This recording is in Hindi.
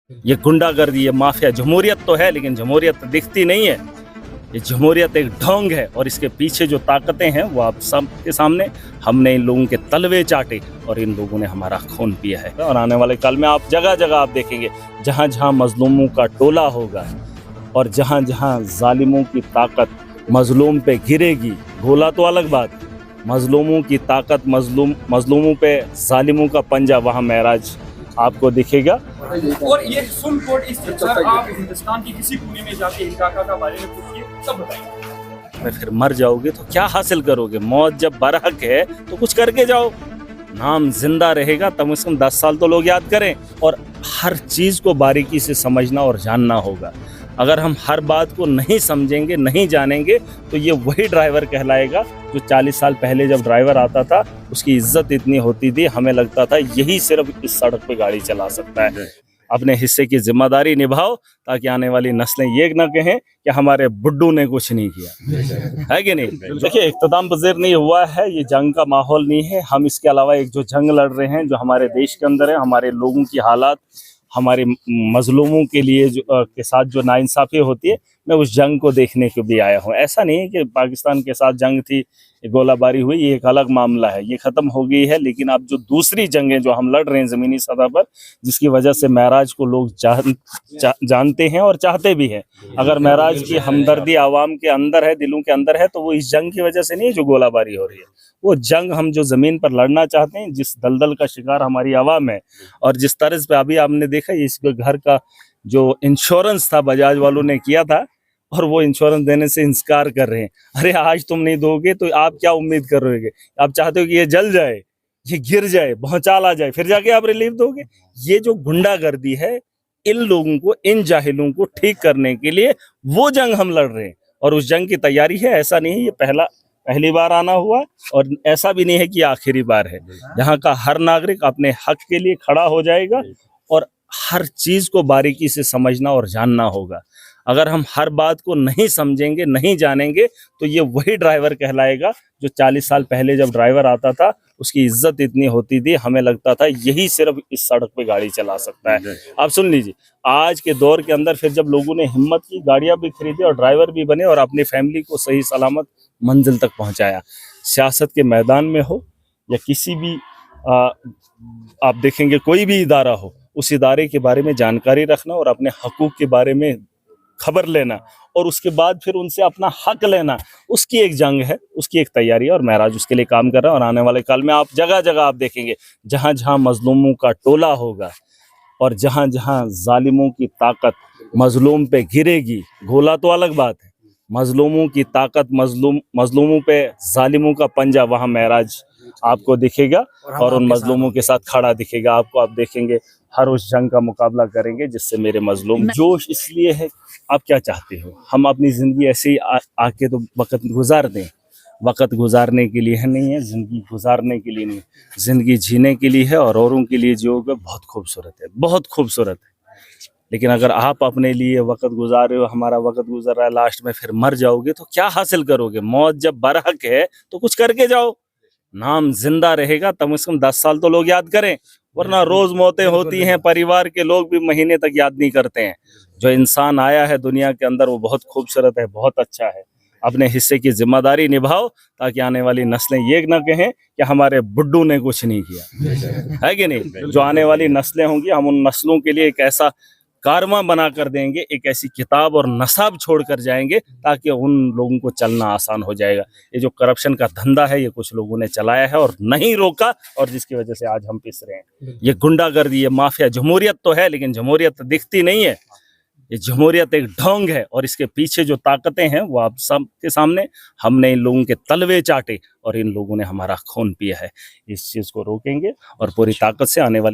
ये गुंडागर्दी, ये माफिया, जमहूरियत तो है लेकिन जमहूरियत तो दिखती नहीं है। ये जमहूरियत एक ढोंग है और इसके पीछे जो ताकतें हैं वो आप सबके सामने। हमने इन लोगों के तलवे चाटे और इन लोगों ने हमारा खून पिया है। और आने वाले कल में आप जगह जगह आप देखेंगे, जहाँ जहाँ मजलूमों का टोला होगा और जहाँ जहाँ जालिमों की ताकत मजलूम पे गिरेगी, गोला तो अलग बात है, मजलूमों की ताकत मजलूमों पे जालिमों का पंजा, वहाँ महराज आपको दिखेगा। और ये सुन कोट स्ट्रक्चर आप हिंदुस्तान की किसी कोने में जाके इलाका का बारे में पूछिए, सब बताएंगे। मैं फिर मर जाओगे तो क्या हासिल करोगे? मौत जब बरहक है तो कुछ करके जाओ। नाम जिंदा रहेगा, कम से कम 10 साल तो लोग याद करें। और हर चीज को बारीकी से समझना और जानना होगा। अगर हम हर बात को नहीं समझेंगे, नहीं जानेंगे, तो ये वही ड्राइवर कहलाएगा जो 40 साल पहले जब ड्राइवर आता था उसकी इज्जत इतनी होती थी, हमें लगता था यही सिर्फ इस सड़क पे गाड़ी चला सकता है। अपने हिस्से की जिम्मेदारी निभाओ ताकि आने वाली नस्लें ये ना कहें कि हमारे बुड्ढू ने कुछ नहीं किया, है कि नहीं? देखिए, इख्तिताम पज़ीर नहीं हुआ है, ये जंग का माहौल नहीं है। हम इसके अलावा एक जो जंग लड़ रहे हैं जो हमारे देश के अंदर है, हमारे लोगों की हालात, हमारे मजलूमों के लिए के साथ जो नाइंसाफ़ी होती है, मैं उस जंग को देखने को भी आया हूँ। ऐसा नहीं है कि पाकिस्तान के साथ जंग थी, गोलाबारी हुई, ये एक अलग मामला है, ये ख़त्म हो गई है। लेकिन अब जो दूसरी जंगें जो हम लड़ रहे हैं ज़मीनी सतह पर, जिसकी वजह से महराज को लोग जानते हैं और चाहते भी हैं। अगर महराज की हमदर्दी आवाम के अंदर है, दिलों के अंदर है, तो वो इस जंग की वजह से नहीं है जो गोलाबारी हो रही है। वो जंग हम जो ज़मीन पर लड़ना चाहते हैं, जिस दलदल का शिकार हमारी आवाम है, और जिस तर्ज पे अभी आपने देखा इस घर का जो इंश्योरेंस था बजाज वालों ने किया था, और वो इंश्योरेंस देने से इंकार कर रहे हैं। अरे आज तुम नहीं दोगे तो आप क्या उम्मीद कर रहे हो? आप चाहते हो कि ये जल जाए, ये गिर जाए, भौचाल आ जाए, फिर जाके आप रिलीफ दोगे? ये जो गुंडागर्दी है, इन लोगों को, इन जाहिलों को ठीक करने के लिए वो जंग हम लड़ रहे हैं और उस जंग की तैयारी है। ऐसा नहीं है ये पहली बार आना हुआ, और ऐसा भी नहीं है कि आखिरी बार है। यहाँ का हर नागरिक अपने हक के लिए खड़ा हो जाएगा और हर चीज को बारीकी से समझना और जानना होगा। अगर हम हर बात को नहीं समझेंगे, नहीं जानेंगे, तो ये वही ड्राइवर कहलाएगा जो 40 साल पहले जब ड्राइवर आता था उसकी इज्जत इतनी होती थी, हमें लगता था यही सिर्फ इस सड़क पे गाड़ी चला सकता है। आप सुन लीजिए, आज के दौर के अंदर फिर जब लोगों ने हिम्मत की, गाड़ियां भी खरीदी और ड्राइवर भी बने और अपनी फैमिली को सही सलामत मंजिल तक पहुंचाया। सियासत के मैदान में हो या किसी भी आप देखेंगे कोई भी इदारा हो, उस इदारे के बारे में जानकारी रखना और अपने हकूक के बारे में खबर लेना और उसके बाद फिर उनसे अपना हक लेना, उसकी एक जंग है, उसकी एक तैयारी है, और महराज उसके लिए काम कर रहा है। और आने वाले कल में आप जगह जगह आप देखेंगे, जहाँ जहाँ मजलूमों का टोला होगा और जहाँ जहाँ जालिमों की ताकत मजलूम पे गिरेगी, गोला तो अलग बात है, मजलूमों की ताकत मजलूमों पे जालिमों का पंजा, वहाँ महराज आपको दिखेगा और उन मजलूमों के साथ खड़ा दिखेगा आपको। आप देखेंगे हर उस जंग का मुकाबला करेंगे जिससे मेरे मजलूम। जोश इसलिए है, आप क्या चाहते हो? हम अपनी ज़िंदगी ऐसे ही आके तो वक़्त गुजार दें? वक़्त गुजारने के लिए है नहीं है, ज़िंदगी गुजारने के लिए नहीं, ज़िंदगी जीने के लिए है और औरों के लिए जियोगे। बहुत खूबसूरत है, बहुत खूबसूरत है। लेकिन अगर आप अपने लिए वक़्त गुजार रहे हो, हमारा वक़्त गुजर रहा है, लास्ट में फिर मर जाओगे तो क्या हासिल करोगे? मौत जब बरहक है तो कुछ करके जाओ। नाम जिंदा रहेगा, कम से कम 10 साल तो लोग याद करें, वरना रोज मौतें होती हैं, परिवार के लोग भी महीने तक याद नहीं करते हैं। जो इंसान आया है दुनिया के अंदर वो बहुत खूबसूरत है, बहुत अच्छा है। अपने हिस्से की जिम्मेदारी निभाओ ताकि आने वाली नस्लें ये ना कहें कि हमारे बुड्ढू ने कुछ नहीं किया, है कि नहीं? जो आने वाली नस्लें होंगी, हम उन नस्लों के लिए एक ऐसा कारवां बना कर देंगे, एक ऐसी किताब और नसाब छोड़ कर जाएंगे ताकि उन लोगों को चलना आसान हो जाएगा। ये जो करप्शन का धंधा है, ये कुछ लोगों ने चलाया है और नहीं रोका, और जिसकी वजह से आज हम पिस रहे हैं। ये गुंडागर्दी, ये माफिया, जमहूरियत तो है लेकिन जमहूरियत तो दिखती नहीं है। ये जमहूरियत एक ढोंग है और इसके पीछे जो ताकतें हैं वो आप सबके सामने। हमने इन लोगों के तलवे चाटे और इन लोगों ने हमारा खून पिया है। इस चीज़ को रोकेंगे और पूरी ताकत से आने वाली